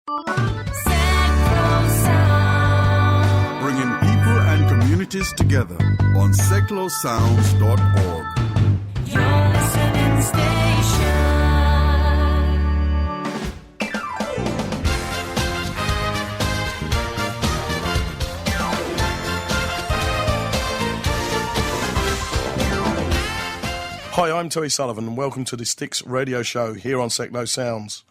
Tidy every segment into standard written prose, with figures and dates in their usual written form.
Bringing people and communities together on seclosounds.org. Your listening station. Hi, I'm Terry Sullivan and welcome to the Sticks radio show here on Seclo Sounds,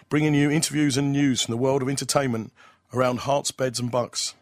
bringing you interviews and news from the world of entertainment around hearts, beds and bucks.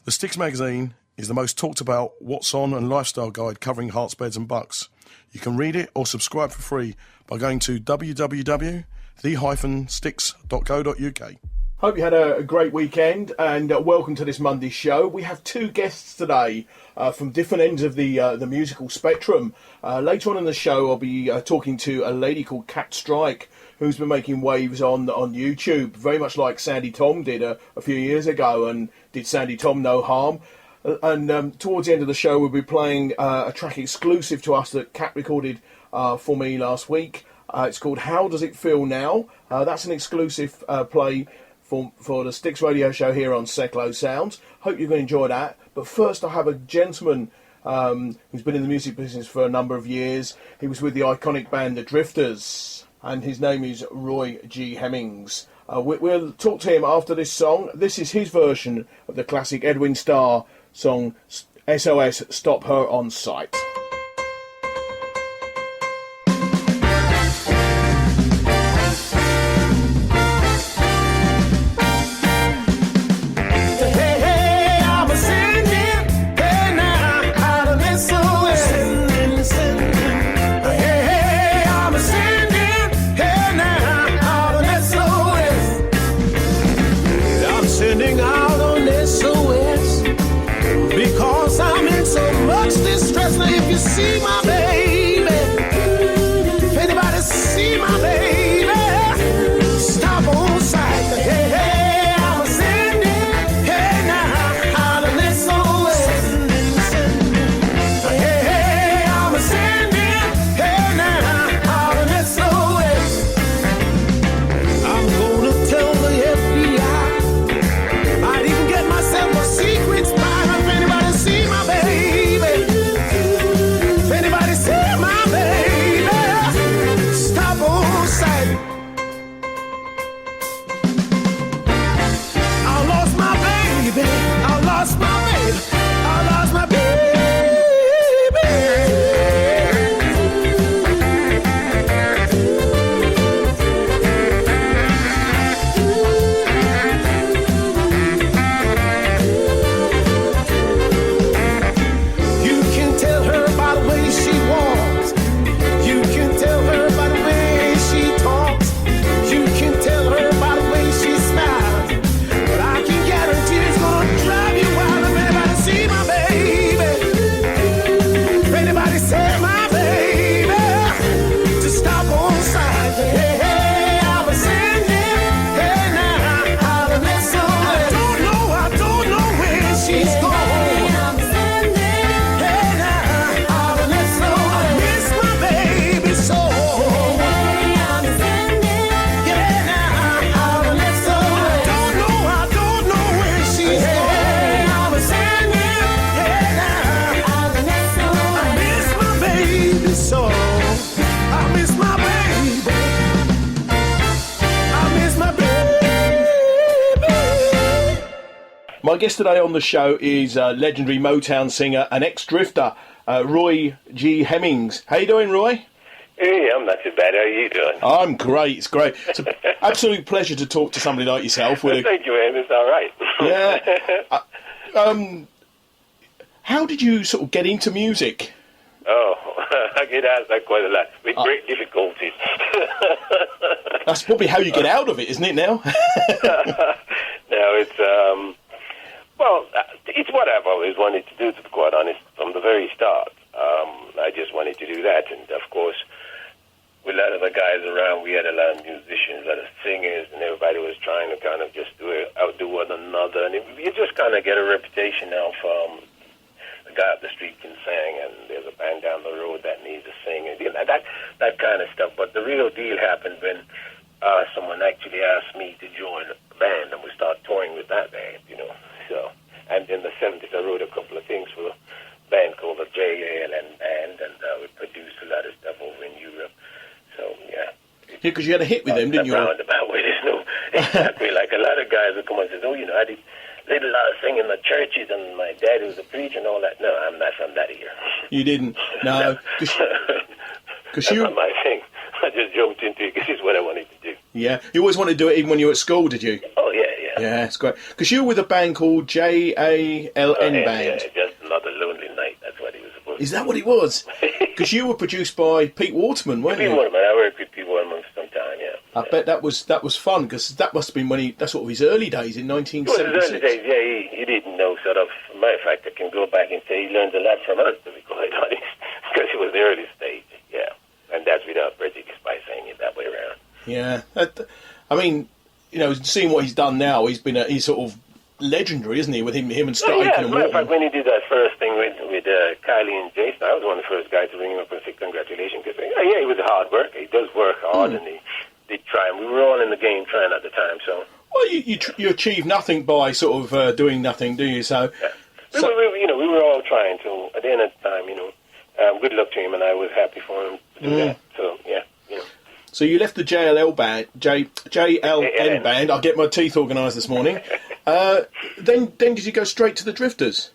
The Sticks magazine is the most talked about what's on and lifestyle guide covering hearts, beds and bucks. You can read it or subscribe for free by going to www.the-sticks.co.uk. Hope you had a great weekend and welcome to this Monday's show. We have two guests today from different ends of the musical spectrum. Later on in the show I'll be talking to a lady called Katt Strike, who's been making waves on YouTube, very much like Sandy Tom did a few years ago, and did Sandy Tom no harm. And towards the end of the show we'll be playing a track exclusive to us that Katt recorded for me last week. It's called How Does It Feel Now? That's an exclusive play for the Sticks radio show here on Seclo Sounds. Hope you're going to enjoy that. But first I have a gentleman who's been in the music business for a number of years. He was with the iconic band The Drifters, and his name is Roy G Hemmings. We'll talk to him after this song. This is his version of the classic Edwin Starr song SOS Stop Her on Sight. See my baby, if anybody see my baby, stop on sight. Hey, hey, I'm sending, hey now, out of this old hey, hey, I'm sending, hey now, out of this old I'm gonna tell the FBI, I'd even get myself a secret spy if anybody see my baby. My guest today on the show is legendary Motown singer and ex-drifter, Roy G Hemmings. How you doing, Roy? Hey, I'm not too bad. How are you doing? I'm great. It's great. It's an absolute pleasure to talk to somebody like yourself. Thank you, man. It's all right. Yeah. How did you sort of get into music? Oh, I get asked that quite a lot, with great difficulties. That's probably how you get out of it, isn't it, now? No, it's, it's what I've always wanted to do, to be quite honest, from the very start. I just wanted to do that, and of course, with a lot of the guys around, we had a lot of musicians, a lot of singers, and everybody was trying to kind of just outdo one another, and you just kind of get a reputation now from the guy up the street can sing, and there's a band down the road that needs a singer, that kind of stuff. But the real deal happened when someone actually asked me to join a band, and we started touring with that band, So, and in the 70s, I wrote a couple of things for a band called the JALN Band, and we produced a lot of stuff over in Europe. So, yeah. Yeah, because you had a hit with them, didn't you? Roundabout way, there's no exactly. Like a lot of guys would come and say, I did a lot of singing in the churches, and my dad was a preacher and all that. No, I'm not from that era. You didn't? No. Because That's not my thing. I just jumped into it because it's what I wanted to do. Yeah. You always wanted to do it even when you were at school, did you? Oh, yeah. Yeah, it's great. Because you were with a band called JALN Band. Yeah, just Another Lonely Night. That's what it was supposed to be. Is that what it was? Because you were produced by Pete Waterman, weren't you? Pete Waterman. I worked with Pete Waterman for some time, yeah. I bet that was fun, because that must have been that's sort of his early days in 1976. It was his early days, yeah. He didn't know, sort of. Matter of fact, I can go back and say he learned a lot from us, to be quite honest, because it was the early stage, yeah. And that's without prejudice by saying it that way around. Yeah. I mean, seeing what he's done now, he's sort of legendary, isn't he, with him and Strike yeah, and as a matter of fact, Waterman. when he did that first thing with Kylie and Jason, I was one of the first guys to ring him up and say congratulations, because he was a hard worker. He does work hard, and he did try, and we were all in the game trying at the time, so... Well, you achieve nothing by sort of doing nothing, do you? So, yeah. We were all trying to. At the end of the time, good luck to him, and I was happy for him to do that. So, yeah, So you left the JLN band. I'll get my teeth organised this morning. Then did you go straight to the Drifters?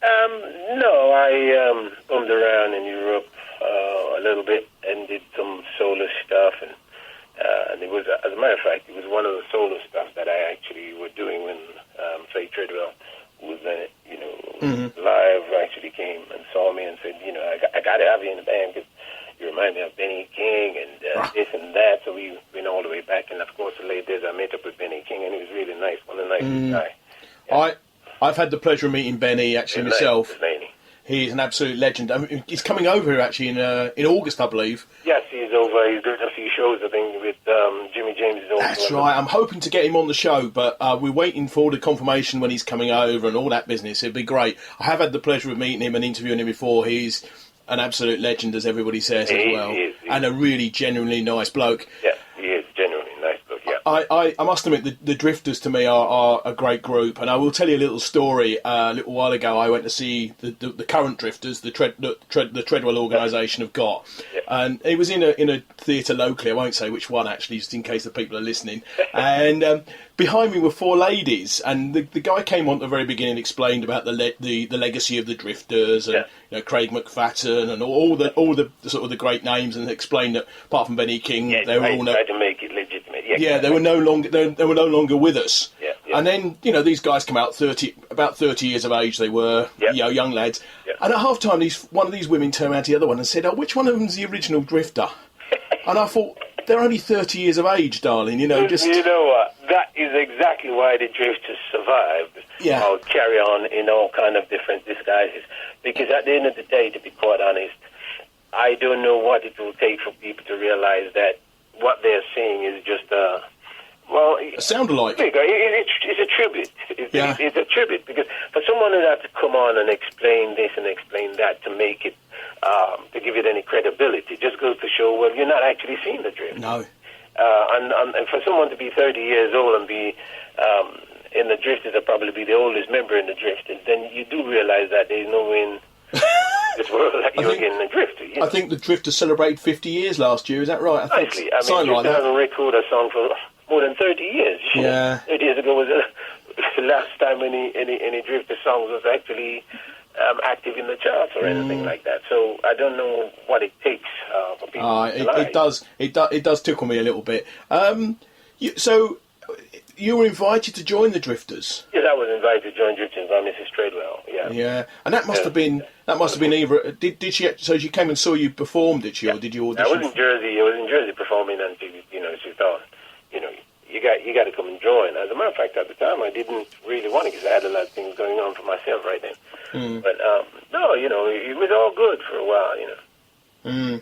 No, I bummed around in Europe a little bit and did some solo stuff, and it was, as a matter of fact, it was one of the solo stuff that I actually were doing when Faye Treadwell was live. Actually came and saw me and said, I got to have you in the band because you remind me of Benny King and this and that. So we went all the way back, and of course the late days I met up with Benny King, and he was really nice, one of the nicest guys. Yeah. I've had the pleasure of meeting Benny actually myself. Nice. He's an absolute legend. I mean, he's coming over here actually in August, I believe. Yes, he's over. He's doing a few shows, I think, with Jimmy James. That's right. I'm hoping to get him on the show, but we're waiting for the confirmation when he's coming over and all that business. It'd be great. I have had the pleasure of meeting him and interviewing him before. He's an absolute legend, as everybody says, as well. He is. And a really genuinely nice bloke. Yeah, he is genuinely nice bloke, yeah. I must admit, the Drifters to me are a great group, and I will tell you a little story. A little while ago, I went to see the current Drifters, the Treadwell organisation have got, and it was in a theatre locally. I won't say which one actually, just in case the people are listening. And behind me were four ladies, and the guy came on at the very beginning and explained about the legacy of the Drifters and Craig McFadden and all the sort of the great names, and explained that apart from Benny King, they were all tried to make it legitimate. they were no longer with us. Yeah. And then these guys come out about 30 years of age. They were young lads. Yeah. And at half time, one of these women turned around to the other one and said, "Oh, which one of them's the original Drifter?" And I thought, they're only 30 years of age, darling. You know what? That is exactly why the Drifters survived. Yeah. Or carry on in all kind of different disguises. Because at the end of the day, to be quite honest, I don't know what it will take for people to realize that what they're seeing is just a sound alike. It's a tribute. It's a tribute, because for someone who has to come on and explain this and explain that to make it, to give it any credibility, just goes to show, well, you're not actually seeing the drift. No. And for someone to be 30 years old and be in the Drifters, or probably be the oldest member in the Drifters, then you do realize that there's no way in this world that you're getting a Drifter. I think the Drifters celebrated 50 years last year. Is that right? I think Drifter hasn't recorded a song for more than 30 years. Yeah. 30 years ago was the last time any Drifter songs was actually active in the charts or anything like that. So I don't know what it takes for people to lie. It does tickle me a little bit. So you were invited to join the Drifters? Yes, I was invited to join Drifters by Mrs. Treadwell. Yeah. Yeah, and that must have been either. Did she? So she came and saw you perform, did she, or did you audition? I was in Jersey performing, and she thought, you got to come and join. As a matter of fact, at the time, I didn't really want to, because I had a lot of things going on for myself right then. But no, it was all good for a while,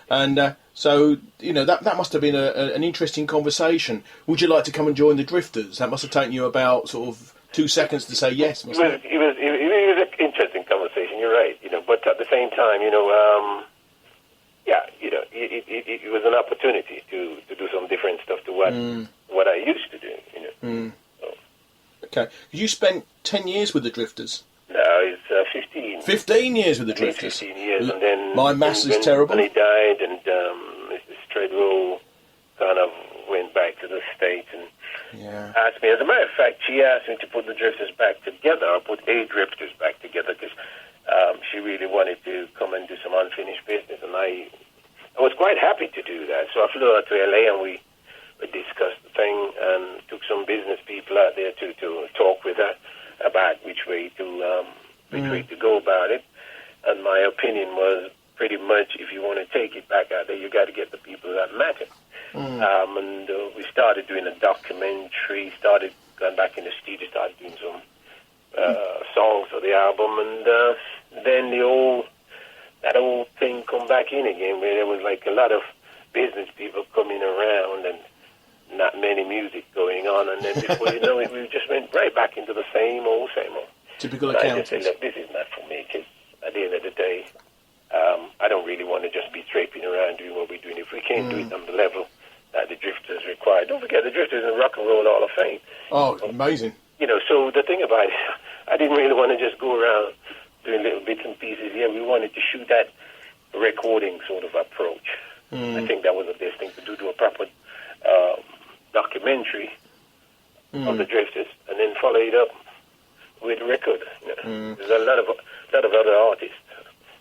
And so that must have been an interesting conversation. Would you like to come and join the Drifters? That must have taken you about sort of 2 seconds to say yes. It was an interesting conversation. You're right, but at the same time, it was an opportunity to do some different stuff to what I used to do. So, Okay. You spent 10 years with the Drifters. now it's 15. 15 years with the At least Drifters. 15 years, and then My maths is when terrible. When he died, and Mrs. Treadwell kind of went back to the States and Yeah. asked me. As a matter of fact, she asked me to put the Drifters back together, or put a Drifters back together, because she really wanted to come and do some unfinished business, and I was quite happy to do that. So I flew out to LA, and we discussed the thing, and took some business people out there to talk with her about which way to go about it. And my opinion was pretty much, if you want to take it back out there, you got to get the people that matter. And we started doing a documentary, started going back in the studio, started doing some songs for the album, and then that whole thing come back in again, where there was like a lot of business people coming around and not many music going on, and then before you know it, we just went right back into the same old. Typical And I just said, accountants. look, this is not for me, because at the end of the day, I don't really want to just be traipsing around doing what we're doing. If we can't do it on the level that the Drifters require. Don't forget, the Drifters in the Rock and Roll Hall of Fame. Oh, amazing. So the thing about it, I didn't really want to just go around doing little bits and pieces. Yeah, we wanted to shoot that recording sort of approach. I think that was the best thing to do a proper documentary of the Drifters, and then follow it up with a record. There's a lot of other artists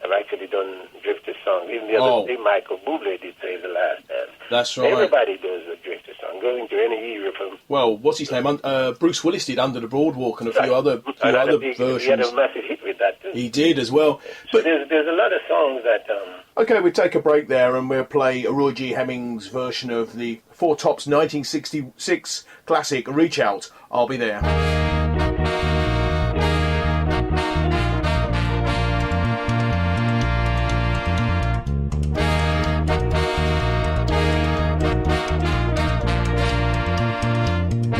have actually done Drifter songs. Even the other day, Michael Bublé did Save the Last Dance. That's right. Everybody does a Drifter song. Go into any era from... Well, what's his name? Bruce Willis did Under the Boardwalk and a few other He had versions. a massive hit with that too. He did as well. So But there's a lot of songs that... okay, we'll take a break there and we'll play a Roy G Hemmings version of the Four Tops 1966 classic Reach Out. I'll Be There.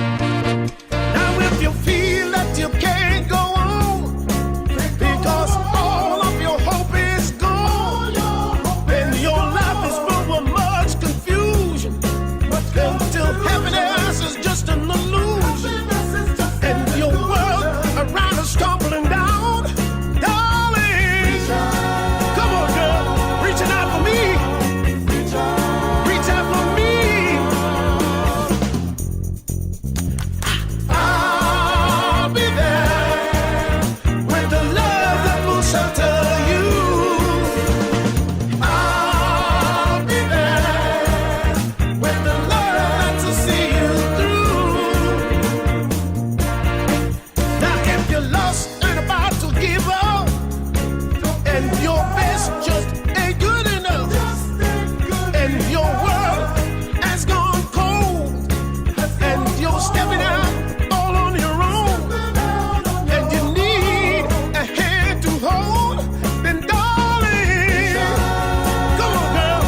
Now if you feel that you can't go on because all of your hope is gone, and your life is filled with much confusion, until happiness is just an illusion, and your world around is stumbling down, darling, come on girl, reaching out for me, reach out for me. I'll be there with the love that will shelter you. I'll be there with the love to see you through. Now if you're lost and about to give up, and your best just ain't good enough, and your world has gone cold, and you're stepping out all on your own, and you need a hand to hold, then darling, come on girl,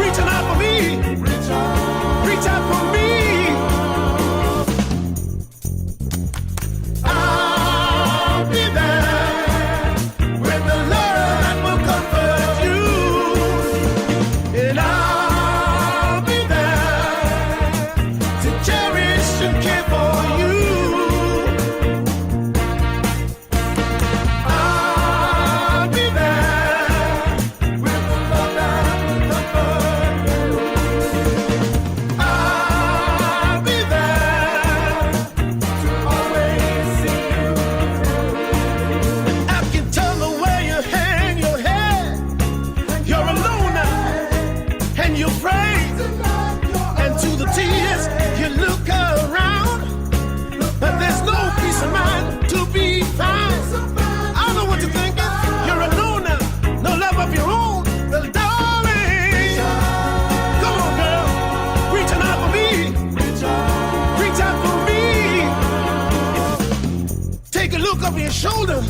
reaching out for me, reach out for me. I'll be there with the love that will comfort you, and I'll be there to cherish and care for you. I'll be there with the love that will comfort you. I'll be there to always see you through. I can tell the way you hang your head, you're alone now, and you're afraid, and to the tears you look around, but there's no peace of mind to be found. I know what you're thinking, you're alone now, no love of your own. Well, darling, come on girl, reaching out for me, reach out for me. Take a look over your shoulder.